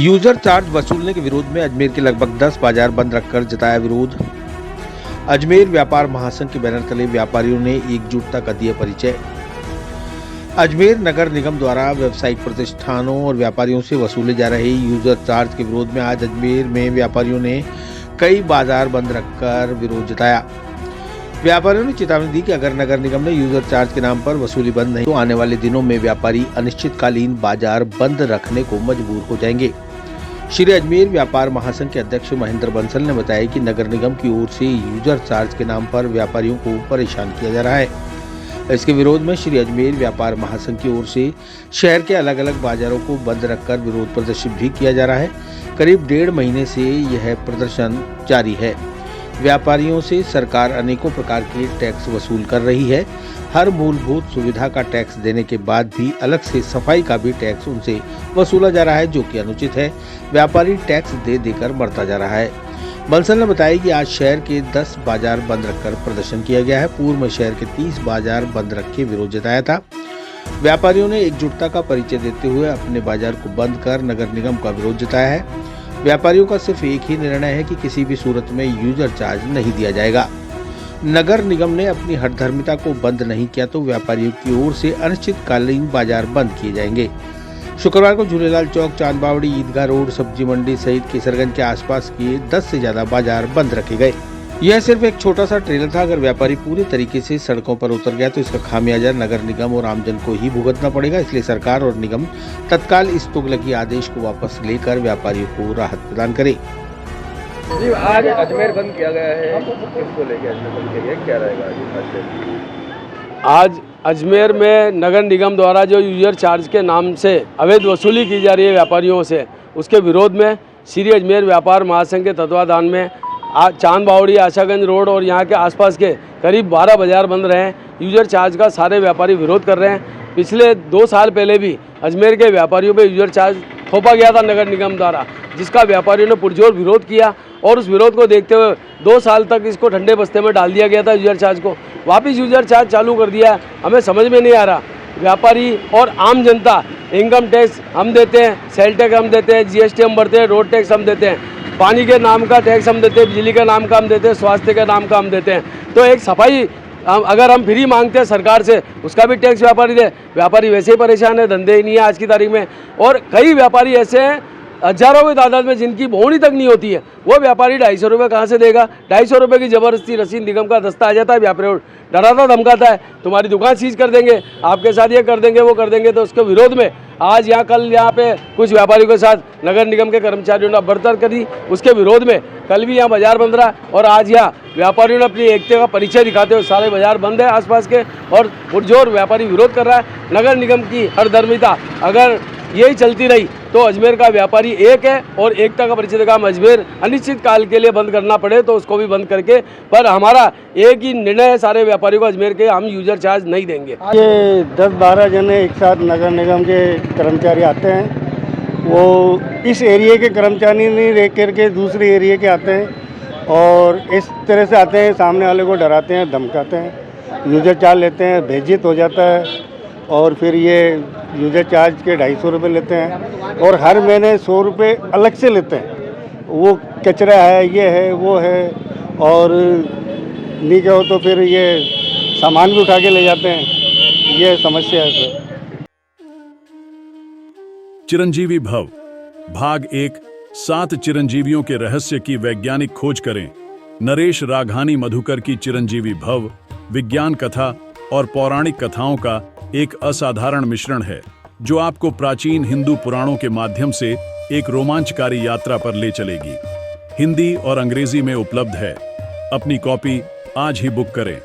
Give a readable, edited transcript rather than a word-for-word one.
User charge वसूलने के विरोध में अजमेर के लगभग 10 बाजार बंद रखकर जताया विरोध। अजमेर व्यापार महासंघ के बैनर तले व्यापारियों ने एकजुटता का दिया परिचय। अजमेर नगर निगम द्वारा व्यावसायिक प्रतिष्ठानों और व्यापारियों से वसूले जा रहे यूजर चार्ज के विरोध में आज अजमेर में व्यापारियों ने कई बाजार बंद रखकर विरोध जताया। व्यापारियों ने चेतावनी दी कि अगर नगर निगम ने यूजर चार्ज के नाम पर वसूली बंद नहीं तो आने वाले दिनों में व्यापारी अनिश्चितकालीन बाजार बंद रखने को मजबूर हो जाएंगे। श्री अजमेर व्यापार महासंघ के अध्यक्ष महेंद्र बंसल ने बताया कि नगर निगम की ओर से यूजर चार्ज के नाम पर व्यापारियों को परेशान किया जा रहा है। इसके विरोध में श्री अजमेर व्यापार महासंघ की ओर से शहर के अलग अलग बाजारों को बंद रखकर विरोध प्रदर्शन भी किया जा रहा है। करीब 1.5 महीने से यह प्रदर्शन जारी है। व्यापारियों से सरकार अनेकों प्रकार के टैक्स वसूल कर रही है। हर मूलभूत सुविधा का टैक्स देने के बाद भी अलग से सफाई का भी टैक्स उनसे वसूला जा रहा है, जो कि अनुचित है। व्यापारी टैक्स दे देकर मरता जा रहा है। बंसल ने बताया कि आज शहर के 10 बाजार बंद रखकर प्रदर्शन किया गया है। पूर्व में शहर के 30 बाजार बंद रख के विरोध जताया था। व्यापारियों ने एकजुटता का परिचय देते हुए अपने बाजार को बंद कर नगर निगम का विरोध जताया है। व्यापारियों का सिर्फ एक ही निर्णय है कि किसी भी सूरत में यूजर चार्ज नहीं दिया जाएगा। नगर निगम ने अपनी हठधर्मिता को बंद नहीं किया तो व्यापारियों की ओर से अनिश्चितकालीन बाजार बंद किए जाएंगे। शुक्रवार को झूलेलाल चौक, चांदबावड़ी, ईदगाह रोड, सब्जी मंडी सहित केसरगंज के आसपास के 10 से ज्यादा बाजार बंद रखे गए। यह सिर्फ एक छोटा सा ट्रेलर था। अगर व्यापारी पूरी तरीके से सड़कों पर उतर गया तो इसका खामियाजा नगर निगम और आमजन को ही भुगतना पड़ेगा। इसलिए सरकार और निगम तत्काल इस तुगलकी आदेश को वापस लेकर व्यापारियों को राहत प्रदान करे। जी, आज अजमेर बंद किया गया है, किसको लेके अजमेर बंद किया गया, क्या रहेगा? आज अजमेर में नगर निगम द्वारा जो यूजर चार्ज के नाम से अवैध वसूली की जा रही है व्यापारियों से, उसके विरोध में श्री अजमेर व्यापार महासंघ के तत्वाधान में आज चांदबावड़ी, आशागंज रोड और यहाँ के आसपास के करीब 12 बाजार बंद रहे हैं। यूजर चार्ज का सारे व्यापारी विरोध कर रहे हैं। पिछले 2 साल पहले भी अजमेर के व्यापारियों पे यूजर चार्ज थोपा गया था नगर निगम द्वारा, जिसका व्यापारियों ने पुरजोर विरोध किया और उस विरोध को देखते हुए 2 साल तक इसको ठंडे बस्ते में डाल दिया गया था। यूजर चार्ज को वापस यूजर चार्ज चालू कर दिया। हमें समझ में नहीं आ रहा, व्यापारी और आम जनता इनकम टैक्स हम देते हैं, सेल टैक्स हम देते हैं, GST हम भरते हैं, रोड टैक्स हम देते हैं, पानी के नाम का टैक्स हम देते हैं, बिजली के नाम का हम देते हैं, स्वास्थ्य के नाम का हम देते हैं। तो एक सफाई अगर हम फ्री मांगते हैं सरकार से, उसका भी टैक्स व्यापारी दे। व्यापारी वैसे ही परेशान है, धंधे ही नहीं है आज की तारीख में। और कई व्यापारी ऐसे हैं हजारों की तादाद में जिनकी बोहनी तक नहीं होती है। वो व्यापारी 250 रुपये कहाँ से देगा? 250 रुपये की ज़बरदस्ती रसीद निगम का दस्ता आ जाता है, व्यापारी डराता धमकाता है, तुम्हारी दुकान सीज कर देंगे, आपके साथ ये कर देंगे, वो कर देंगे। तो उसके विरोध में आज कल यहाँ पे कुछ व्यापारियों के साथ नगर निगम के कर्मचारियों ने बर्ताव करी। उसके विरोध में कल भी यहाँ बाजार बंद रहा और आज यहाँ व्यापारियों ने अपनी एकता का परिचय दिखाते हुए सारे बाजार बंद है आसपास के और पुरजोर व्यापारी विरोध कर रहा है। नगर निगम की हठधर्मिता अगर यही चलती रही तो अजमेर का व्यापारी एक है और एकता का परिचय देगा। हम अजमेर अनिश्चित काल के लिए बंद करना पड़े तो उसको भी बंद करके, पर हमारा एक ही निर्णय है सारे व्यापारियों को अजमेर के, हम यूजर चार्ज नहीं देंगे। ये 10-12 जने एक साथ नगर निगम के कर्मचारी आते हैं। वो इस एरिया के कर्मचारी नहीं रह करके दूसरे एरिया के आते हैं और इस तरह से आते हैं, सामने वाले को डराते हैं, धमकाते हैं, यूजर चार्ज लेते हैं, बेइज्जत हो जाता है और फिर ये यूजर चार्ज के 250 रुपये लेते हैं और हर महीने 100 रुपये अलग से लेते हैं। वो कचरा है, ये है, वो है और नहीं कहो तो फिर ये सामान भी उठा के ले जाते हैं। ये समस्या है सर। चिरंजीवी भव भाग 1 7 चिरंजीवियों के रहस्य की वैज्ञानिक खोज करें। नरेश राघानी मधुकर की चिरंजीवी भव विज्ञान कथा और पौराणिक कथाओं का एक असाधारण मिश्रण है जो आपको प्राचीन हिंदू पुराणों के माध्यम से एक रोमांचकारी यात्रा पर ले चलेगी। हिंदी और अंग्रेजी में उपलब्ध है। अपनी कॉपी आज ही बुक करें।